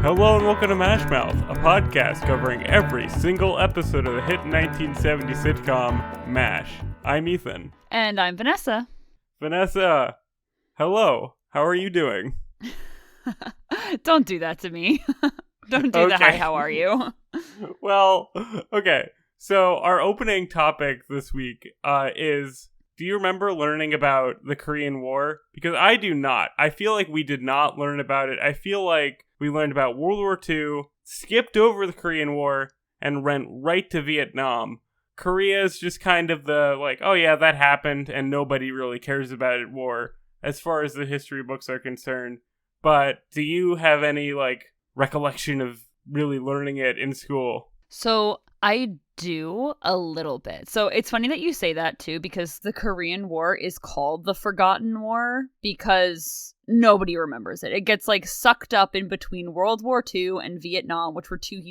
Hello and welcome to MASHmouth, a podcast covering every single episode of the hit 1970 sitcom MASH. I'm Ethan. And I'm Vanessa. Vanessa, hello. How are you doing? Don't do that to me. Don't do the hi, how are you? Well, okay. So our opening topic this week is, do you remember learning about the Korean War? Because I do not. I feel like we did not learn about it. I feel like we learned about World War II, skipped over the Korean War, and went right to Vietnam. Korea is just kind of the, like, oh yeah, that happened, and nobody really cares about it war, as far as the history books are concerned. But do you have any, like, recollection of really learning it in school? So I do a little bit. So it's funny that you say that too, because the Korean War is called the Forgotten War because nobody remembers it. It gets like sucked up in between World War II and Vietnam, which were two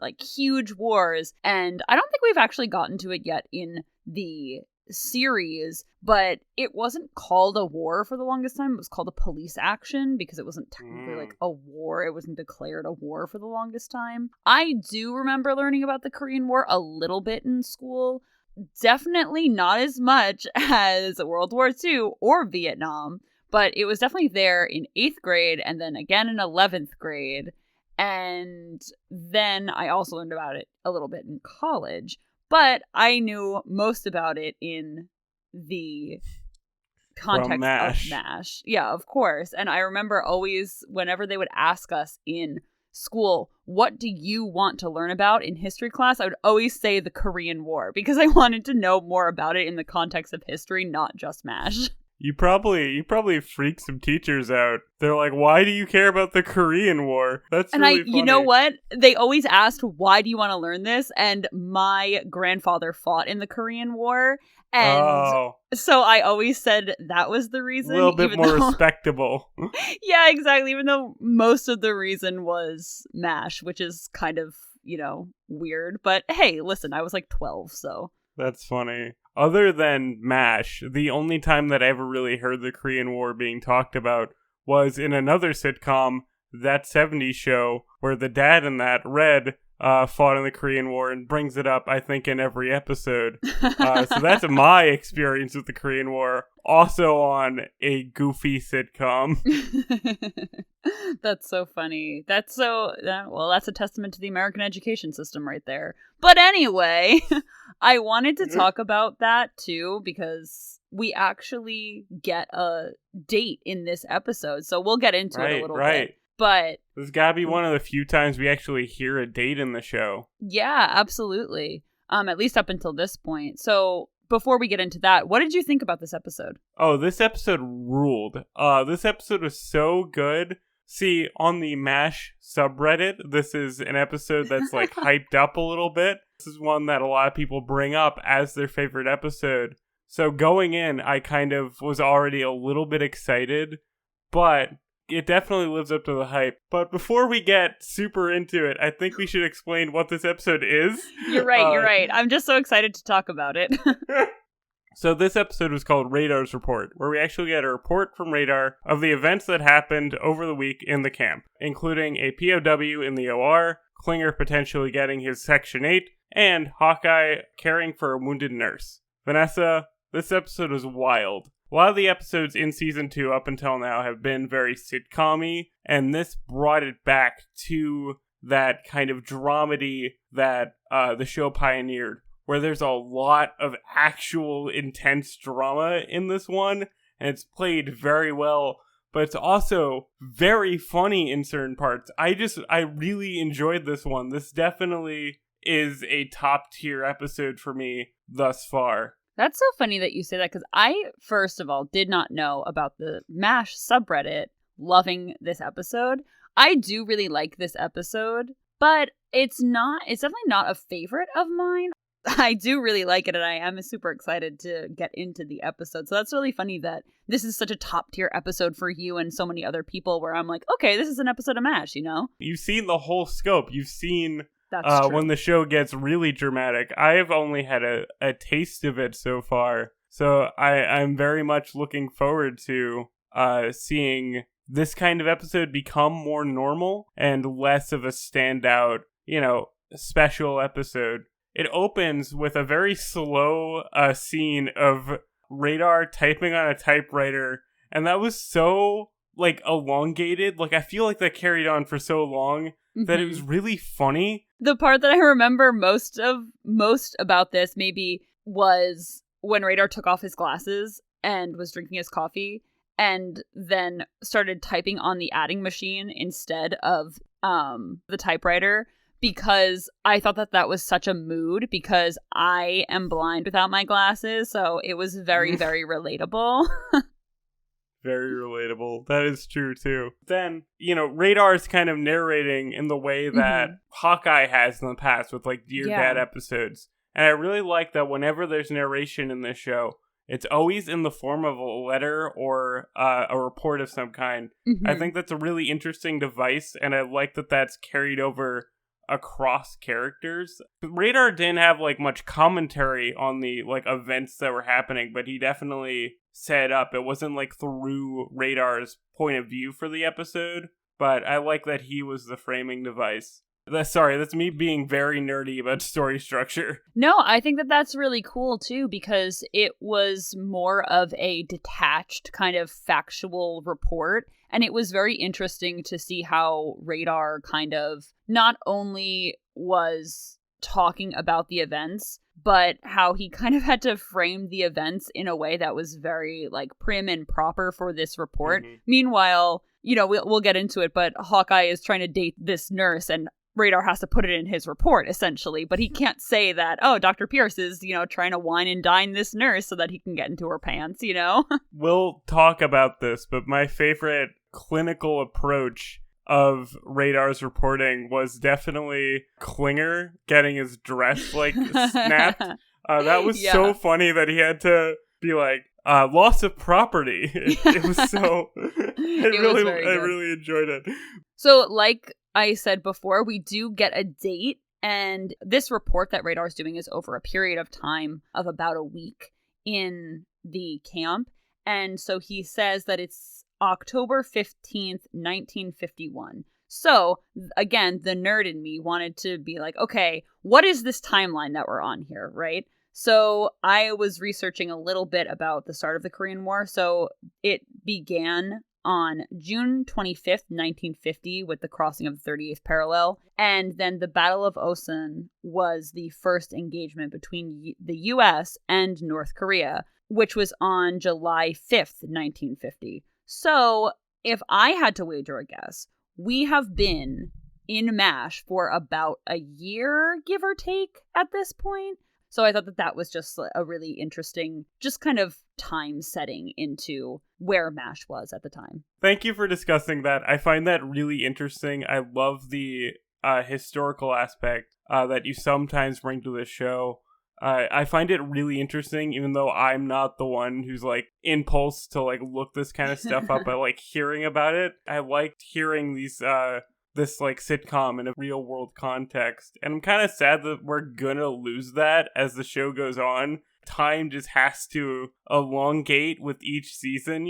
like huge wars. And I don't think we've actually gotten to it yet in the series, but it wasn't called a war for the longest time. It was called a police action because it wasn't technically like a war. It wasn't declared a war for the longest time. I do remember learning about the Korean War a little bit in school. Definitely not as much as World War II or Vietnam, but it was definitely there in 8th grade and then again in 11th grade. And then I also learned about it a little bit in college. But I knew most about it in the context of MASH. Yeah, of course. And I remember always, whenever they would ask us in school, what do you want to learn about in history class? I would always say the Korean War because I wanted to know more about it in the context of history, not just MASH. You probably freaked some teachers out. They're like, why do you care about the Korean War? That's really funny. You know what? They always asked, why do you want to learn this? And my grandfather fought in the Korean War. And so I always said that was the reason. A little bit more respectable. Yeah, exactly. Even though most of the reason was MASH, which is kind of, weird. But hey, listen, I was like 12, so. That's funny. Other than MASH, the only time that I ever really heard the Korean War being talked about was in another sitcom, That 70s Show, where the dad in that, Red, fought in the Korean War and brings it up, I think, in every episode. So that's my experience with the Korean War, also on a goofy sitcom. That's so funny. That's a testament to the American education system right there. But anyway, I wanted to talk about that too because we actually get a date in this episode. So we'll get into it a little bit. But this has got to be one of the few times we actually hear a date in the show. Yeah, absolutely. At least up until this point. So before we get into that, what did you think about this episode? Oh, this episode ruled. This episode was so good. See, on the MASH subreddit, this is an episode that's like hyped up a little bit. This is one that a lot of people bring up as their favorite episode. So going in, I kind of was already a little bit excited, but it definitely lives up to the hype. But before we get super into it, I think we should explain what this episode is. You're right. I'm just so excited to talk about it. So this episode was called Radar's Report, where we actually get a report from Radar of the events that happened over the week in the camp, including a POW in the OR, Klinger potentially getting his Section 8, and Hawkeye caring for a wounded nurse. Vanessa, this episode was wild. A lot of the episodes in Season 2 up until now have been very sitcom-y, and this brought it back to that kind of dramedy that the show pioneered, where there's a lot of actual intense drama in this one, and it's played very well, but it's also very funny in certain parts. I really enjoyed this one. This definitely is a top-tier episode for me thus far. That's so funny that you say that, because I, first of all, did not know about the MASH subreddit loving this episode. I do really like this episode, but it's definitely not a favorite of mine. I do really like it, and I am super excited to get into the episode. So that's really funny that this is such a top-tier episode for you and so many other people, where I'm like, okay, this is an episode of MASH, You've seen the whole scope. You've seen That's true. When the show gets really dramatic. I've only had a taste of it so far. So I'm very much looking forward to seeing this kind of episode become more normal and less of a standout, special episode. It opens with a very slow scene of Radar typing on a typewriter, and that was so, elongated. I feel like that carried on for so long that it was really funny. The part that I remember most about this maybe was when Radar took off his glasses and was drinking his coffee and then started typing on the adding machine instead of the typewriter, because I thought that was such a mood, because I am blind without my glasses, so it was very, very relatable. Very relatable. That is true, too. Then, Radar's kind of narrating in the way that Hawkeye has in the past with, Dear Dad episodes. And I really like that whenever there's narration in this show, it's always in the form of a letter or a report of some kind. I think that's a really interesting device, and I like that that's carried over across characters. Radar didn't have much commentary on the events that were happening, but he definitely set up. It wasn't through Radar's point of view for the episode, but I like that he was the framing device. That's me being very nerdy about story structure. No, I think that's really cool too, because it was more of a detached kind of factual report. And it was very interesting to see how Radar kind of not only was talking about the events, but how he kind of had to frame the events in a way that was very prim and proper for this report. Meanwhile, we'll get into it, but Hawkeye is trying to date this nurse, and Radar has to put it in his report, essentially. But he can't say that, Dr. Pierce is, trying to wine and dine this nurse so that he can get into her pants, We'll talk about this, but my favorite clinical approach of Radar's reporting was definitely Klinger getting his dress, snapped. That was so funny that he had to be loss of property. It was so... I really enjoyed it. So, I said before, we do get a date, and this report that Radar's doing is over a period of time of about a week in the camp. And so he says that it's October 15th, 1951. So, again, the nerd in me wanted to be okay, what is this timeline that we're on here, right? So I was researching a little bit about the start of the Korean War. So it began on June 25th, 1950, with the crossing of the 38th parallel. And then the Battle of Osun was the first engagement between the U.S. and North Korea, which was on July 5th, 1950. So if I had to wager a guess, we have been in MASH for about a year, give or take, at this point. So I thought that was just a really interesting, just kind of time setting into where MASH was at the time. Thank you for discussing that. I find that really interesting. I love the historical aspect that you sometimes bring to this show. I find it really interesting, even though I'm not the one who's impulse to look this kind of stuff up. I like hearing about it. I liked hearing these this sitcom in a real world context, and I'm kind of sad that we're gonna lose that as the show goes on. Time just has to elongate with each season,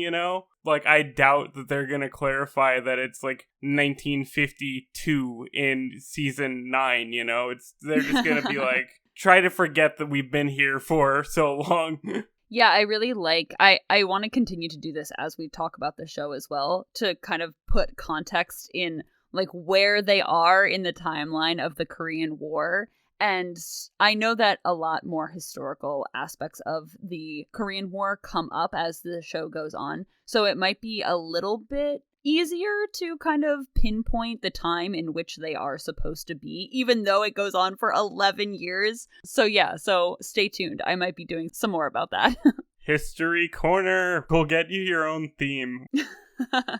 I doubt that they're gonna clarify that it's 1952 in season 9. They're just gonna be try to forget that we've been here for so long. Yeah, I really I want to continue to do this as we talk about the show as well, to kind of put context in where they are in the timeline of the Korean War. And I know that a lot more historical aspects of the Korean War come up as the show goes on. So it might be a little bit easier to kind of pinpoint the time in which they are supposed to be, even though it goes on for 11 years. So yeah, so stay tuned. I might be doing some more about that. History Corner. We'll get you your own theme.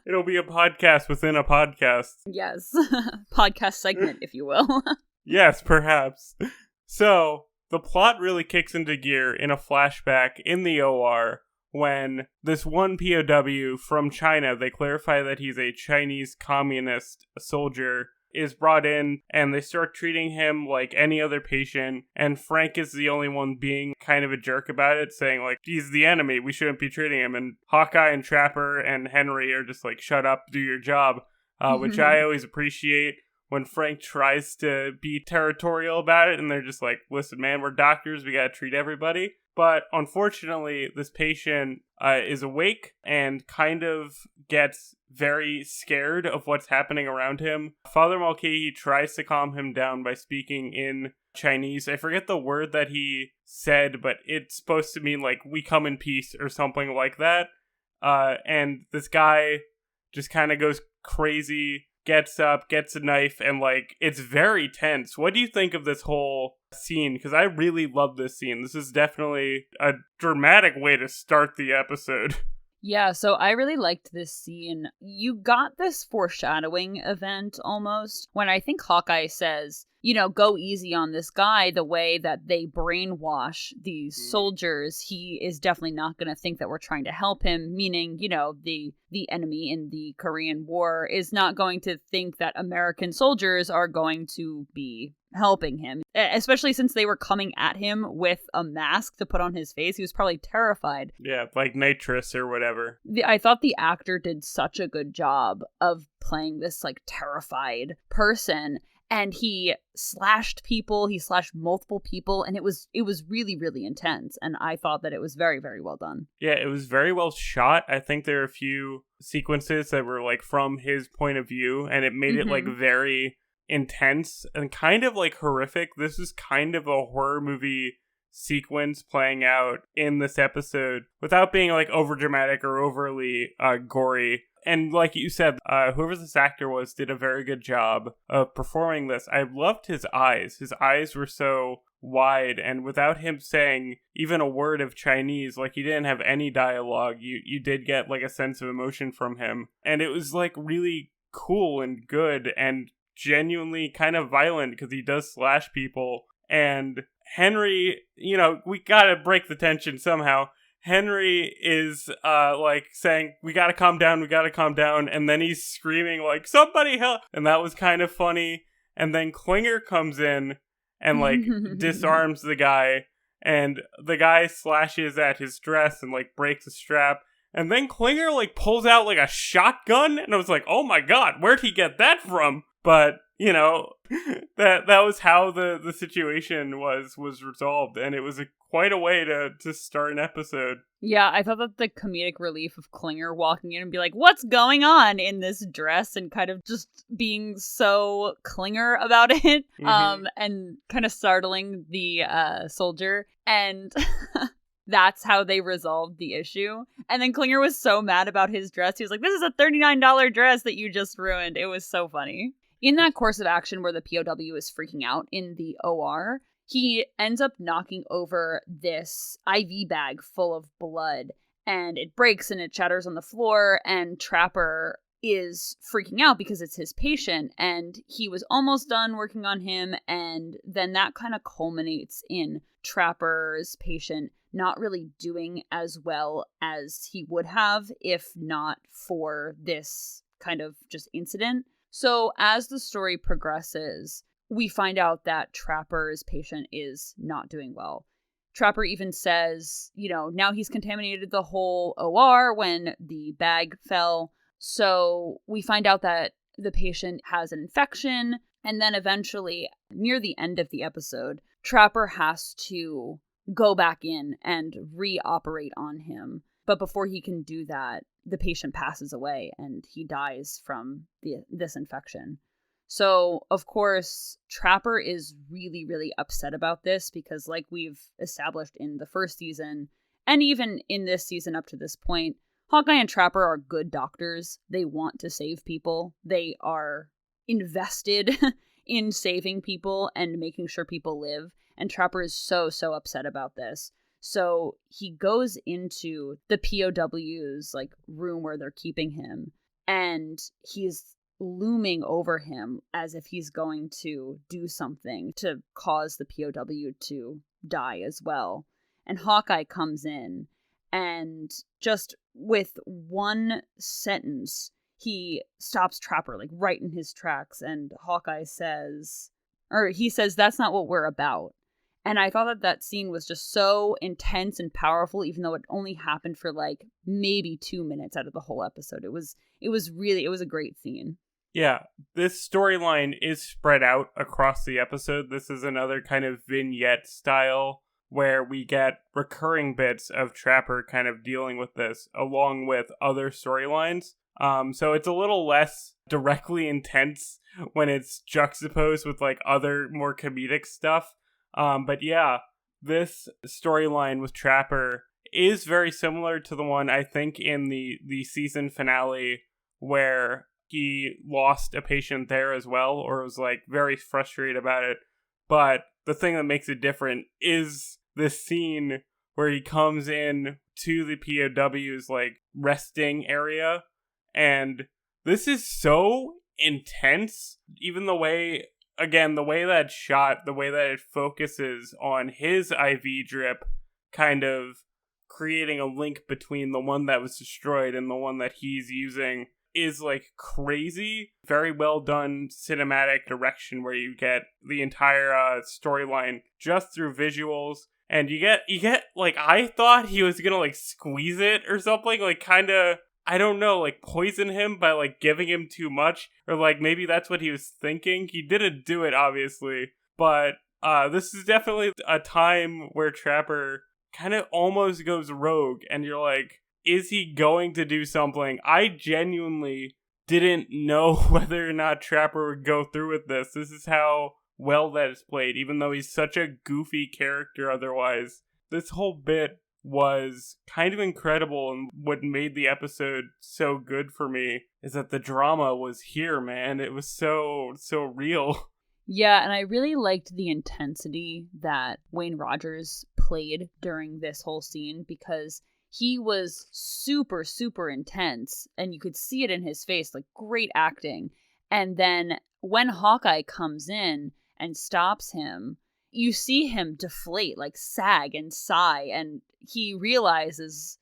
It'll be a podcast within a podcast. Yes. Podcast segment, if you will. Yes, perhaps. So, the plot really kicks into gear in a flashback in the OR when this one POW from China, they clarify that he's a Chinese communist soldier, is brought in and they start treating him like any other patient, and Frank is the only one being kind of a jerk about it, saying like, he's the enemy, we shouldn't be treating him, and Hawkeye and Trapper and Henry are just like, shut up, do your job, which I always appreciate when Frank tries to be territorial about it, and they're just like, listen man, we're doctors, we gotta treat everybody. But unfortunately, this patient is awake and kind of gets very scared of what's happening around him. Father Mulcahy tries to calm him down by speaking in Chinese. I forget the word that he said, but it's supposed to mean like, we come in peace or something like that. And this guy just kind of goes crazy, gets up, gets a knife, and like, it's very tense. What do you think of this whole scene? Because I really love this scene. This is definitely a dramatic way to start the episode. Yeah, so I really liked this scene. You got this foreshadowing event almost when I think Hawkeye says, you know, go easy on this guy. The way that they brainwash these soldiers, he is definitely not going to think that we're trying to help him, meaning, you know, the enemy in the Korean War is not going to think that American soldiers are going to be helping him, especially since they were coming at him with a mask to put on his face. He was probably terrified. Yeah, like nitrous or whatever. I thought the actor did such a good job of playing this like terrified person, and he slashed people, he slashed multiple people, and it was really, really intense, and I thought that it was very, very well done. Yeah, it was very well shot. I think there are a few sequences that were like from his point of view, and it made it like very intense and kind of like horrific. This is kind of a horror movie sequence playing out in this episode without being like over dramatic or overly gory. And like you said, whoever this actor was did a very good job of performing this. I loved his eyes. His eyes were so wide, and without him saying even a word of Chinese, like he didn't have any dialogue, you did get like a sense of emotion from him. And it was like really cool and good and genuinely kind of violent because he does slash people. And Henry, you know, we gotta break the tension somehow. Henry is like saying, we gotta calm down, and then he's screaming like, somebody help, and that was kind of funny. And then Klinger comes in and like disarms the guy, and the guy slashes at his dress and like breaks a strap, and then Klinger like pulls out like a shotgun, and I was like, oh my god, where'd he get that from? But you know, that was how the situation was resolved, and it was quite a way to start an episode. Yeah, I thought that the comedic relief of Klinger walking in and be like, what's going on in this dress, and kind of just being so Klinger about it, and kind of startling the soldier, and that's how they resolved the issue. And then Klinger was so mad about his dress. He was like, this is a $39 dress that you just ruined. It was so funny. In that course of action where the POW is freaking out in the OR, he ends up knocking over this IV bag full of blood, and it breaks and it shatters on the floor, and Trapper is freaking out because it's his patient, and he was almost done working on him, and then that kind of culminates in Trapper's patient not really doing as well as he would have if not for this kind of just incident. So as the story progresses, we find out that Trapper's patient is not doing well. Trapper even says, you know, now he's contaminated the whole OR when the bag fell. So we find out that the patient has an infection. And then eventually, near the end of the episode, Trapper has to go back in and re-operate on him. But before he can do that, the patient passes away and he dies from this infection. So, of course, Trapper is really, really upset about this because, like we've established in the first season, and even in this season up to this point, Hawkeye and Trapper are good doctors. They want to save people. They are invested in saving people and making sure people live. And Trapper is so, so upset about this. So he goes into the POW's like room where they're keeping him, and he's looming over him as if he's going to do something to cause the POW to die as well. And Hawkeye comes in, and just with one sentence, he stops Trapper like right in his tracks, and Hawkeye says, or he says, "That's not what we're about." And I thought that scene was just so intense and powerful, even though it only happened for like maybe 2 minutes out of the whole episode. It was a great scene. Yeah, this storyline is spread out across the episode. This is another kind of vignette style where we get recurring bits of Trapper kind of dealing with this along with other storylines. So it's a little less directly intense when it's juxtaposed with like other more comedic stuff. But yeah, this storyline with Trapper is very similar to the one I think in the season finale where he lost a patient there as well, or was like very frustrated about it. But the thing that makes it different is this scene where he comes in to the POW's like resting area, and this is so intense. Even the way that it's shot, the way that it focuses on his IV drip, kind of creating a link between the one that was destroyed and the one that he's using, is like crazy. Very well done cinematic direction where you get the entire storyline just through visuals, and you get like, I thought he was gonna like squeeze it or something, like kind of, I don't know, like poison him by like giving him too much, or like maybe that's what he was thinking. He didn't do it obviously, but this is definitely a time where Trapper kind of almost goes rogue, and you're like, is he going to do something? I genuinely didn't know whether or not Trapper would go through with this. This is how well that is played, even though he's such a goofy character otherwise. This whole bit was kind of incredible, and what made the episode so good for me is that the drama was here, man. It was so real. Yeah, and I really liked the intensity that Wayne Rogers played during this whole scene, because he was super, super intense, and you could see it in his face, like great acting. And then when Hawkeye comes in and stops him, you see him deflate, like sag and sigh, and he realizes,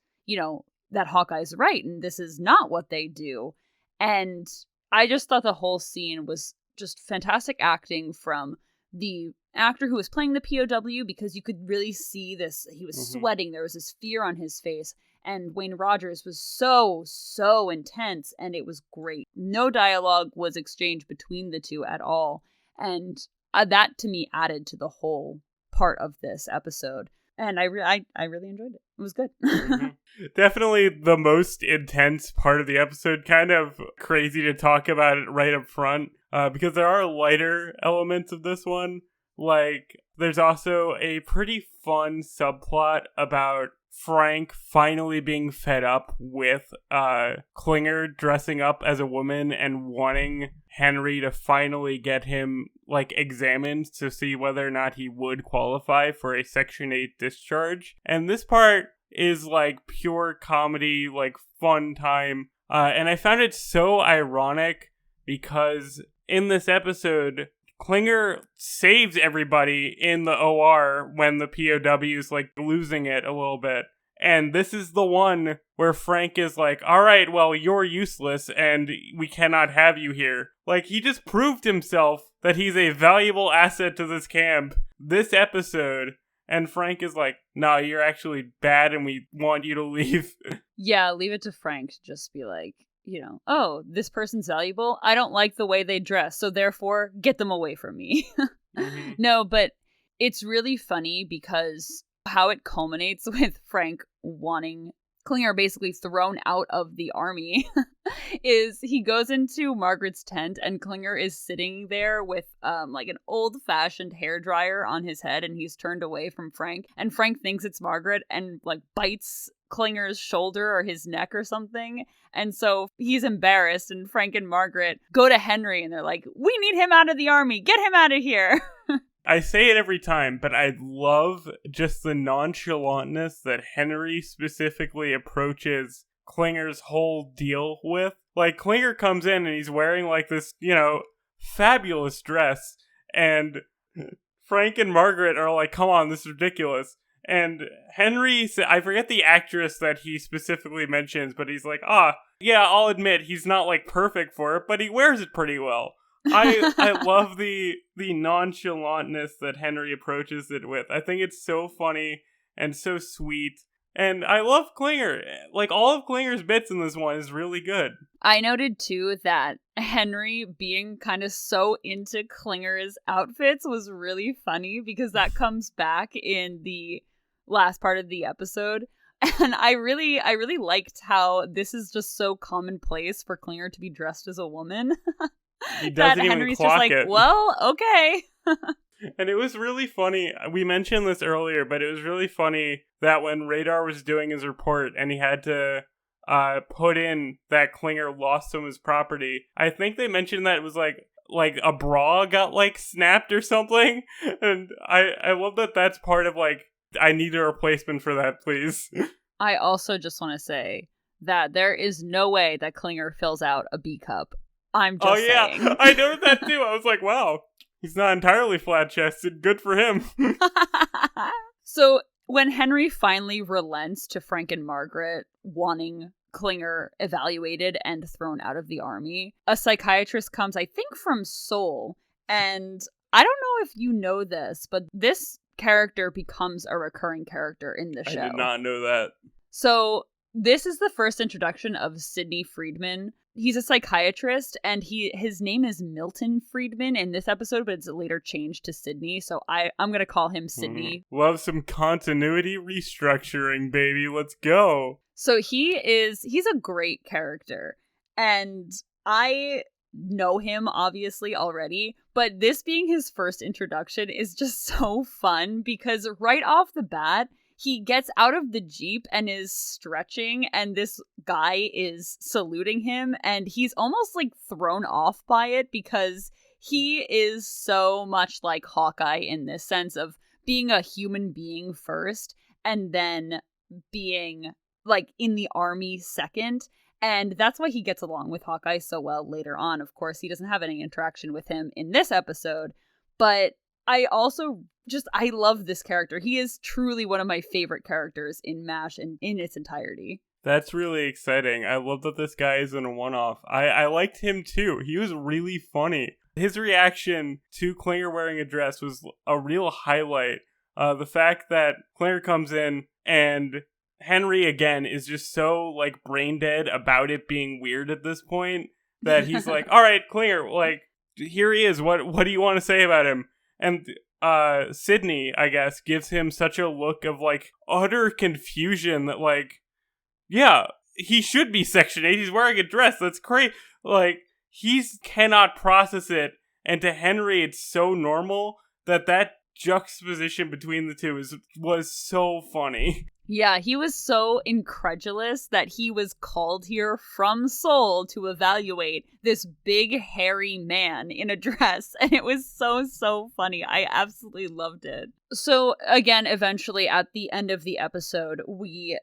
that Hawkeye's right, and this is not what they do. And I just thought the whole scene was just fantastic acting from the actor who was playing the POW, because you could really see this. He was sweating. There was this fear on his face. And Wayne Rogers was so intense, and it was great. No dialogue was exchanged between the two at all. And that to me added to the whole part of this episode. And I really enjoyed it. It was good. Definitely the most intense part of the episode. Kind of crazy to talk about it right up front, because there are lighter elements of this one. Like, there's also a pretty fun subplot about Frank finally being fed up with Klinger dressing up as a woman and wanting Henry to finally get him like examined to see whether or not he would qualify for a Section 8 discharge. And this part is like pure comedy, like fun time. And I found it so ironic because in this episode, Klinger saves everybody in the OR when the POW's like losing it a little bit. And this is the one where Frank is like, all right, well, you're useless and we cannot have you here. Like, he just proved himself that he's a valuable asset to this camp this episode. And Frank is like, no, you're actually bad and we want you to leave. Yeah, leave it to Frank to just be like, oh, this person's valuable. I don't like the way they dress, so therefore get them away from me. No, but it's really funny because how it culminates with Frank wanting Klinger basically thrown out of the army is he goes into Margaret's tent and Klinger is sitting there with like an old-fashioned hairdryer on his head, and he's turned away from Frank, and Frank thinks it's Margaret and like bites Klinger's shoulder or his neck or something. And so he's embarrassed, and Frank and Margaret go to Henry and they're like, we need him out of the army, get him out of here. I say it every time, but I love just the nonchalantness that Henry specifically approaches Klinger's whole deal with. Like, Klinger comes in and he's wearing like this, fabulous dress, and Frank and Margaret are like, come on, this is ridiculous. And Henry, I forget the actress that he specifically mentions, but he's like, yeah, I'll admit he's not like perfect for it, but he wears it pretty well. I love the nonchalantness that Henry approaches it with. I think it's so funny and so sweet. And I love Klinger. Like, all of Klinger's bits in this one is really good. I noted, too, that Henry being kind of so into Klinger's outfits was really funny because that comes back in the last part of the episode. And I really liked how this is just so commonplace for Klinger to be dressed as a woman. He doesn't even Henry's clock just like, it. well, okay. And it was really funny. We mentioned this earlier, but it was really funny that when Radar was doing his report and he had to put in that Klinger lost some of his property, I think they mentioned that it was like a bra got like snapped or something. And I love that that's part of like, I need a replacement for that, please. I also just want to say that there is no way that Klinger fills out a B cup. I'm just saying. Yeah, I noticed that too. I was like, wow. He's not entirely flat-chested. Good for him. So when Henry finally relents to Frank and Margaret wanting Klinger evaluated and thrown out of the army, a psychiatrist comes, I think, from Seoul. And I don't know if you know this, but this character becomes a recurring character in the show. I did not know that. So this is the first introduction of Sidney Friedman. He's a psychiatrist, and his name is Milton Friedman in this episode, but it's later changed to Sidney, so I'm going to call him Sidney. Love some continuity restructuring, baby. Let's go. So he's a great character, and I know him, obviously, already, but this being his first introduction is just so fun, because right off the bat, he gets out of the Jeep and is stretching, and this guy is saluting him, and he's almost like thrown off by it because he is so much like Hawkeye in this sense of being a human being first and then being like in the army second. And that's why he gets along with Hawkeye so well later on. Of course, he doesn't have any interaction with him in this episode, but I also I love this character. He is truly one of my favorite characters in MASH and in its entirety. That's really exciting. I love that this guy isn't a one-off. I liked him too. He was really funny. His reaction to Klinger wearing a dress was a real highlight. The fact that Klinger comes in and Henry, again, is just so like brain dead about it being weird at this point that he's like, all right, Klinger, like, here he is. What do you want to say about him? And Sidney, I guess, gives him such a look of like utter confusion that like, yeah, he should be Section 8. He's wearing a dress. That's crazy. Like, he cannot process it. And to Henry, it's so normal that juxtaposition between the two was so funny. Yeah, he was so incredulous that he was called here from Seoul to evaluate this big, hairy man in a dress. And it was so funny. I absolutely loved it. So, again, eventually at the end of the episode, we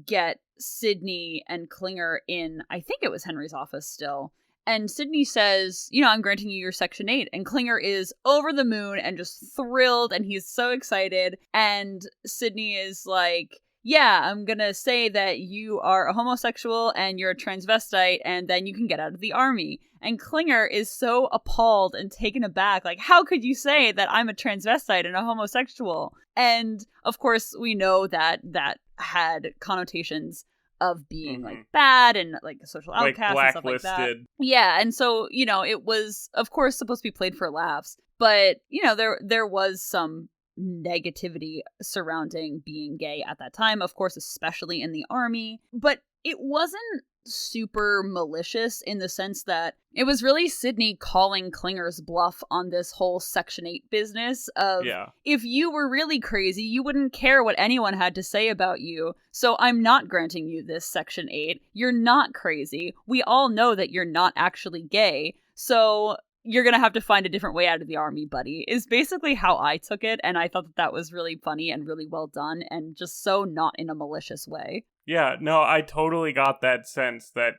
get Sidney and Klinger in, I think it was Henry's office still. And Sidney says, I'm granting you your Section 8. And Klinger is over the moon and just thrilled. And he's so excited. And Sidney is like, yeah, I'm gonna say that you are a homosexual and you're a transvestite, and then you can get out of the army. And Klinger is so appalled and taken aback, like, how could you say that I'm a transvestite and a homosexual? And of course, we know that had connotations of being like bad and like a social outcast like and stuff like that. Yeah, and so it was of course supposed to be played for laughs, but there was some negativity surrounding being gay at that time, of course, especially in the army, but it wasn't super malicious in the sense that it was really Sidney calling Klinger's bluff on this whole Section 8 business of, if you were really crazy, you wouldn't care what anyone had to say about you, so I'm not granting you this Section 8. You're not crazy. We all know that you're not actually gay, so you're gonna have to find a different way out of the army, buddy, is basically how I took it, and I thought that was really funny and really well done, and just so not in a malicious way. Yeah, no, I totally got that sense that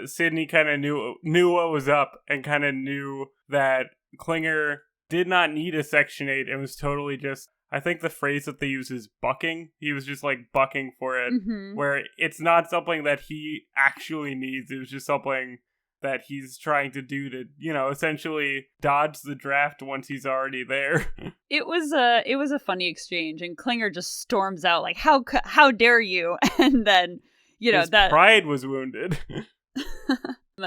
Sidney kind of knew what was up and kind of knew that Klinger did not need a Section 8 and was totally just I think the phrase that they use is bucking. He was just like bucking for it, Mm-hmm. where it's not something that he actually needs. It was just something that he's trying to do to, essentially dodge the draft once he's already there. It was a funny exchange, and Klinger just storms out like, how dare you? And then, His pride was wounded.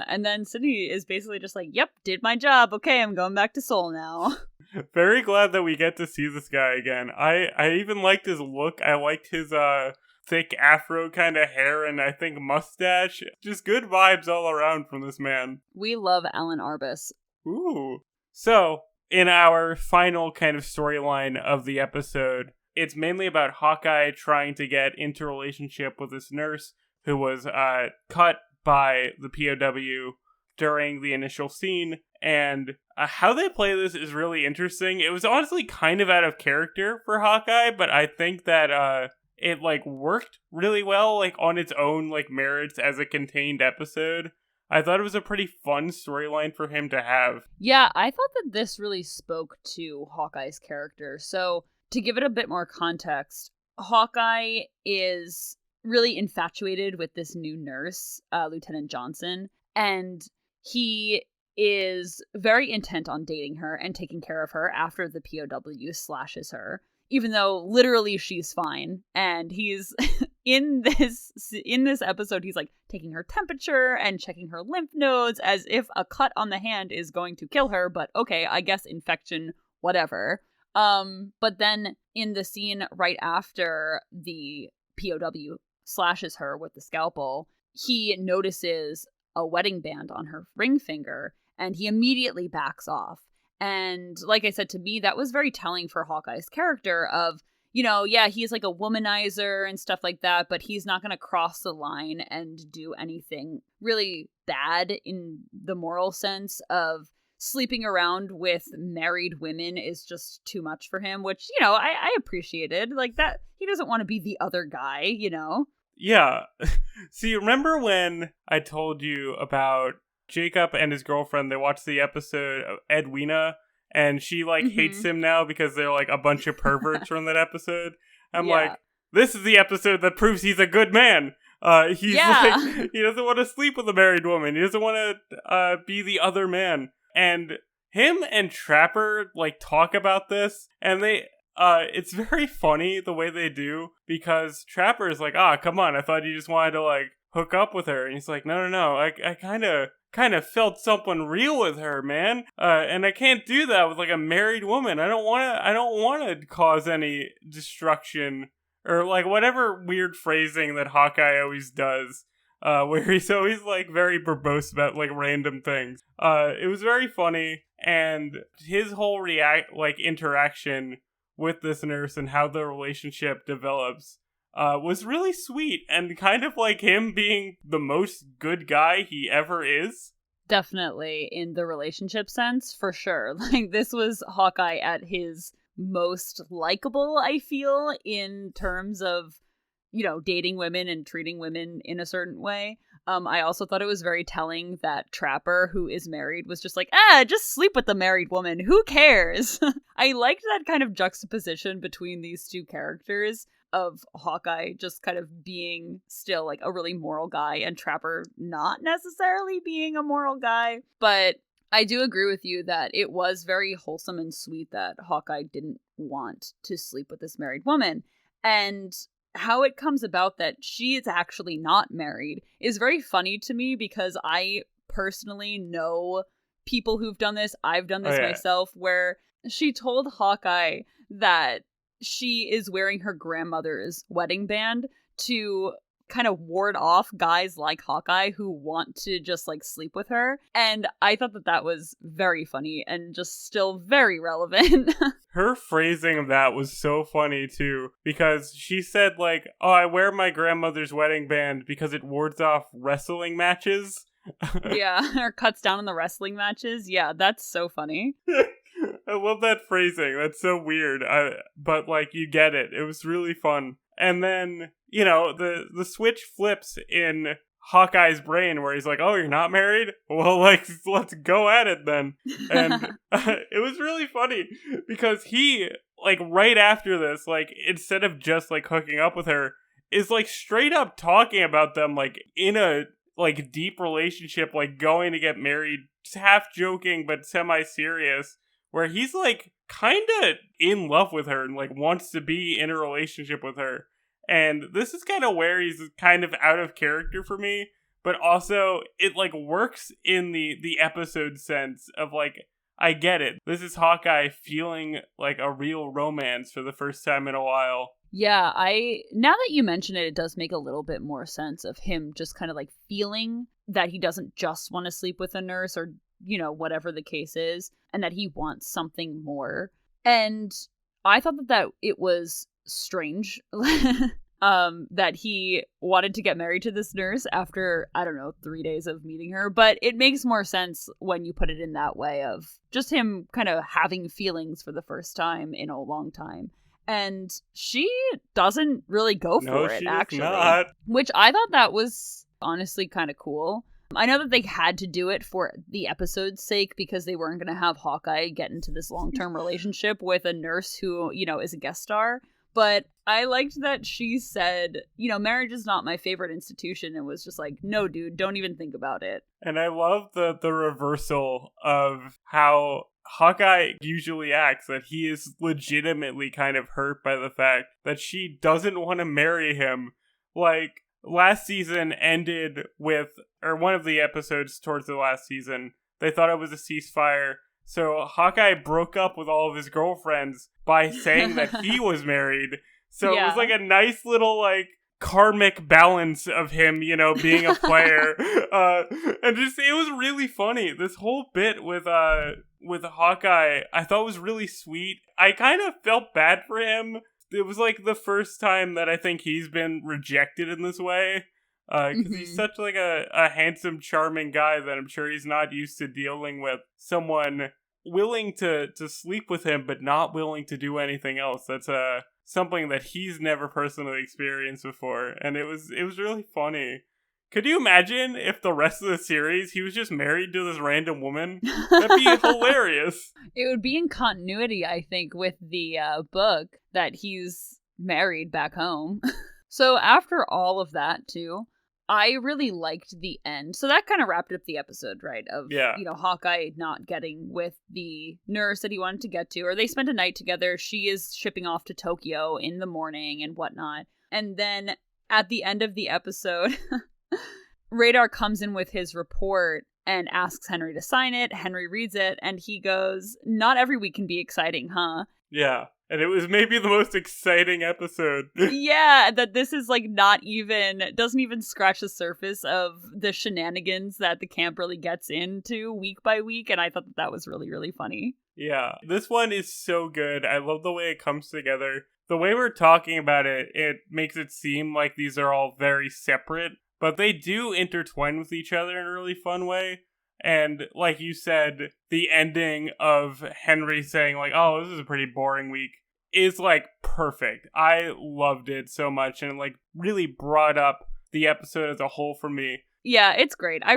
And then Sydney is basically just like, yep, did my job. Okay, I'm going back to Seoul now. Very glad that we get to see this guy again. I even liked his look. I liked his thick afro kind of hair and I think mustache. Just good vibes all around from this man. We love Alan Arbus. Ooh. So, in our final kind of storyline of the episode, it's mainly about Hawkeye trying to get into a relationship with this nurse who was cut by the POW during the initial scene. And how they play this is really interesting. It was honestly kind of out of character for Hawkeye, but I think that it like worked really well, like on its own like merits as a contained episode. I thought it was a pretty fun storyline for him to have. Yeah, I thought that this really spoke to Hawkeye's character. So to give it a bit more context, Hawkeye is really infatuated with this new nurse, Lieutenant Johnson, and he is very intent on dating her and taking care of her after the POW slashes her, even though literally she's fine. And he's in this episode, he's like taking her temperature and checking her lymph nodes as if a cut on the hand is going to kill her, but okay, I guess infection, whatever. But then in the scene right after the POW slashes her with the scalpel, he notices a wedding band on her ring finger, and he immediately backs off. And like I said, to me, that was very telling for Hawkeye's character of, yeah, he's like a womanizer and stuff like that, but he's not going to cross the line and do anything really bad in the moral sense of sleeping around with married women is just too much for him, which, I appreciated. Like that, he doesn't want to be the other guy, Yeah. See, remember when I told you about Jacob and his girlfriend? They watched the episode of Edwina, and she hates him now because they're like a bunch of perverts from that episode. I'm like, this is the episode that proves he's a good man. He doesn't want to sleep with a married woman. He doesn't want to be the other man. And him and Trapper talk about this, and it's very funny the way they do, because Trapper is like, come on, I thought you just wanted to hook up with her. And he's like, no, I kind of felt something real with her, man. And I can't do that with a married woman. I don't want to cause any destruction or whatever weird phrasing that Hawkeye always does. Where he's always very verbose about random things. It was very funny, and his whole interaction with this nurse and how the relationship develops was really sweet, and kind of like him being the most good guy he ever is. Definitely in the relationship sense, for sure. This was Hawkeye at his most likable, I feel, in terms of dating women and treating women in a certain way. I also thought it was very telling that Trapper, who is married, was just like, just sleep with the married woman. Who cares? I liked that kind of juxtaposition between these two characters of Hawkeye just kind of being still a really moral guy and Trapper not necessarily being a moral guy. But I do agree with you that it was very wholesome and sweet that Hawkeye didn't want to sleep with this married woman. And how it comes about that she is actually not married is very funny to me, because I personally know people who've done this. I've done this myself, where she told Hawkeye that she is wearing her grandmother's wedding band to kind of ward off guys like Hawkeye who want to just sleep with her. And I thought that was very funny and just still very relevant. Her phrasing of that was so funny too, because she said I wear my grandmother's wedding band because it wards off wrestling matches. Yeah, or cuts down on the wrestling matches. Yeah, that's so funny. I love that phrasing. That's so weird. But you get it. It was really fun. And then, the switch flips in Hawkeye's brain where he's like, oh, you're not married? Well, let's go at it then. And it was really funny because he like, right after this, like, instead of just, like, hooking up with her, is, like, straight up talking about them, like, in a, like, deep relationship, like, going to get married, half joking, but semi-serious, where he's, like, kind of in love with her and, like, wants to be in a relationship with her. And this is kind of where he's kind of out of character for me, but also it, like, works in the episode sense of, like, I get it. This is Hawkeye feeling like a real romance for the first time in a while. Yeah, now that you mention it, it does make a little bit more sense of him just kind of like feeling that he doesn't just want to sleep with a nurse or, you know, whatever the case is, and that he wants something more. And I thought that it was strange that he wanted to get married to this nurse after, I don't know, 3 days of meeting her. But it makes more sense when you put it in that way of just him kind of having feelings for the first time in a long time. And she doesn't really go for it, actually. Not. Which I thought that was honestly kind of cool. I know that they had to do it for the episode's sake because they weren't going to have Hawkeye get into this long-term relationship with a nurse who, you know, is a guest star. But I liked that she said, you know, marriage is not my favorite institution, and was just like, no, dude, don't even think about it. And I love the reversal of how Hawkeye usually acts, that he is legitimately kind of hurt by the fact that she doesn't want to marry him. Like, last season ended with, or one of the episodes towards the last season, they thought it was a ceasefire. So Hawkeye broke up with all of his girlfriends by saying that he was married. So It was like a nice little, like, karmic balance of him, you know, being a player. And just, it was really funny. This whole bit with Hawkeye, I thought was really sweet. I kind of felt bad for him. It was like the first time that I think he's been rejected in this way. Because he's such like a handsome, charming guy that I'm sure he's not used to dealing with someone willing to sleep with him, but not willing to do anything else. That's something that he's never personally experienced before. And it was really funny. Could you imagine if the rest of the series he was just married to this random woman? That'd be hilarious. It would be in continuity, I think, with the book that he's married back home. So after all of that, too, I really liked the end. So that kind of wrapped up the episode, right? Of, you know, Hawkeye not getting with the nurse that he wanted to get to. Or they spent a night together. She is shipping off to Tokyo in the morning and whatnot. And then at the end of the episode, Radar comes in with his report and asks Henry to sign it. Henry reads it and he goes, "Not every week can be exciting, huh?" Yeah. And it was maybe the most exciting episode. Yeah, that this is like doesn't even scratch the surface of the shenanigans that the camp really gets into week by week. And I thought that was really, really funny. Yeah, this one is so good. I love the way it comes together. The way we're talking about it, it makes it seem like these are all very separate, but they do intertwine with each other in a really fun way. And like you said, the ending of Henry saying like, "Oh, this is a pretty boring week," is like perfect. I loved it so much and like really brought up the episode as a whole for me. Yeah, it's great. I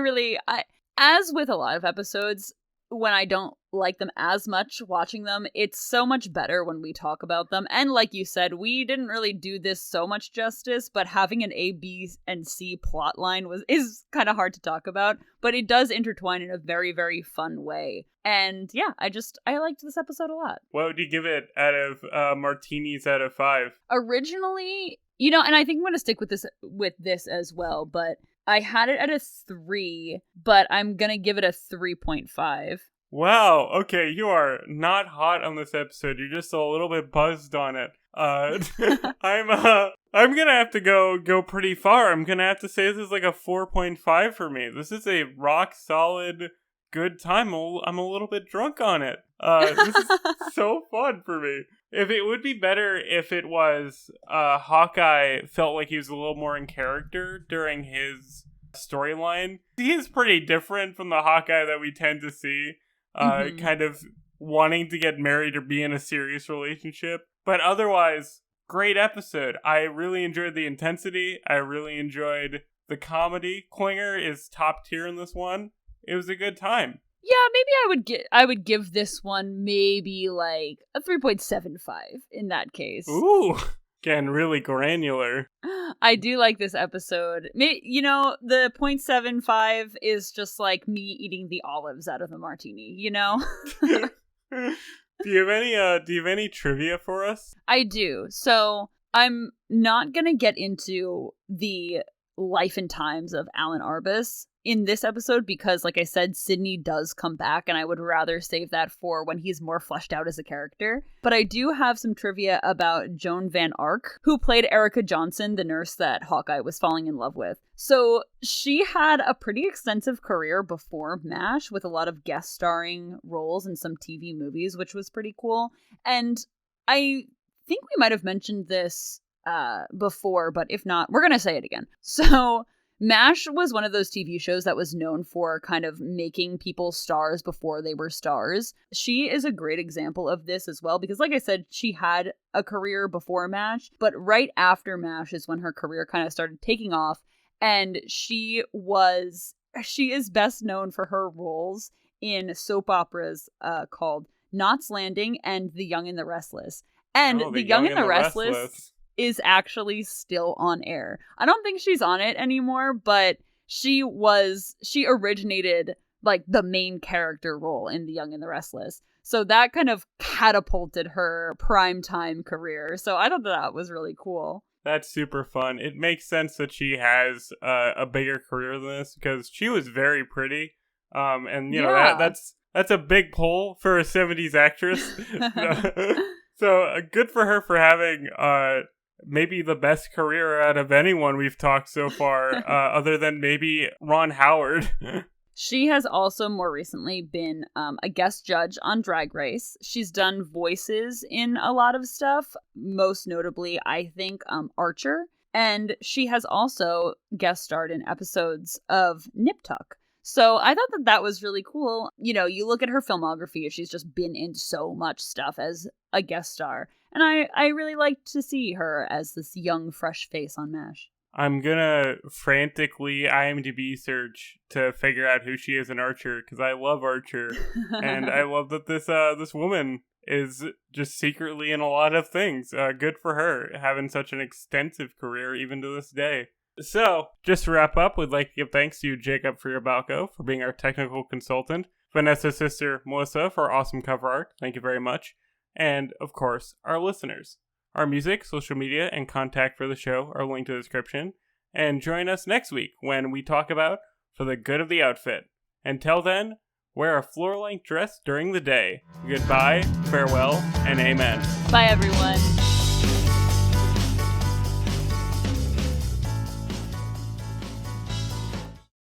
as with a lot of episodes, when I don't like them as much watching them, it's so much better when we talk about them. And like you said, we didn't really do this so much justice, but having an A, B, and C plot line is kind of hard to talk about, but it does intertwine in a very, very fun way. And yeah, I liked this episode a lot. What would you give it out of martinis out of 5? Originally, you know, and I think I'm going to stick with this as well, but I had it at a 3, but I'm going to give it a 3.5. Wow, okay, you are not hot on this episode. You're just a little bit buzzed on it. I'm gonna have to go pretty far. I'm gonna have to say this is like a 4.5 for me. This is a rock solid good time. I'm a little bit drunk on it. This is so fun for me. If it would be better if it was Hawkeye felt like he was a little more in character during his storyline. He is pretty different from the Hawkeye that we tend to see. Kind of wanting to get married or be in a serious relationship. But otherwise, great episode. I really enjoyed the intensity. I really enjoyed the comedy. Klinger is top tier in this one. It was a good time. Yeah, maybe I would give this one maybe like a 3.75 in that case. Ooh, again, really granular. I do like this episode. You know, the 0.75 is just like me eating the olives out of the martini, you know? Do you have any trivia for us? I do. So I'm not gonna get into the life and times of Alan Arbus in this episode because, like I said, Sydney does come back, and I would rather save that for when he's more fleshed out as a character. But I do have some trivia about Joan Van Ark, who played Erica Johnson, the nurse that Hawkeye was falling in love with. So she had a pretty extensive career before MASH, with a lot of guest starring roles in some TV movies, which was pretty cool. And I think we might have mentioned this before, but if not, we're gonna say it again. So MASH was one of those TV shows that was known for kind of making people stars before they were stars. She is a great example of this as well, because like I said, she had a career before MASH, but right after MASH is when her career kind of started taking off, and she is best known for her roles in soap operas called Knots Landing and The Young and the Restless. And The Young and the Restless is actually still on air. I don't think she's on it anymore, but she originated like the main character role in The Young and the Restless. So that kind of catapulted her primetime career. So I thought that was really cool. That's super fun. It makes sense that she has a bigger career than this because she was very pretty. And you know, that's a big pull for a 70s actress. So good for her for having maybe the best career out of anyone we've talked so far, other than maybe Ron Howard. She has also more recently been a guest judge on Drag Race. She's done voices in a lot of stuff, most notably, I think, Archer. And she has also guest starred in episodes of Nip Tuck. So I thought that was really cool. You know, you look at her filmography, she's just been in so much stuff as a guest star. And I really liked to see her as this young, fresh face on MASH. I'm gonna frantically IMDb search to figure out who she is in Archer, because I love Archer. And I love that this woman is just secretly in a lot of things. Good for her, having such an extensive career even to this day. So, just to wrap up, we'd like to give thanks to Jacob Friabalco for being our technical consultant, Vanessa's sister Melissa for awesome cover art, thank you very much, and, of course, our listeners. Our music, social media, and contact for the show are linked in the description, and join us next week when we talk about For the Good of the Outfit. Until then, wear a floor-length dress during the day. Goodbye, farewell, and amen. Bye, everyone.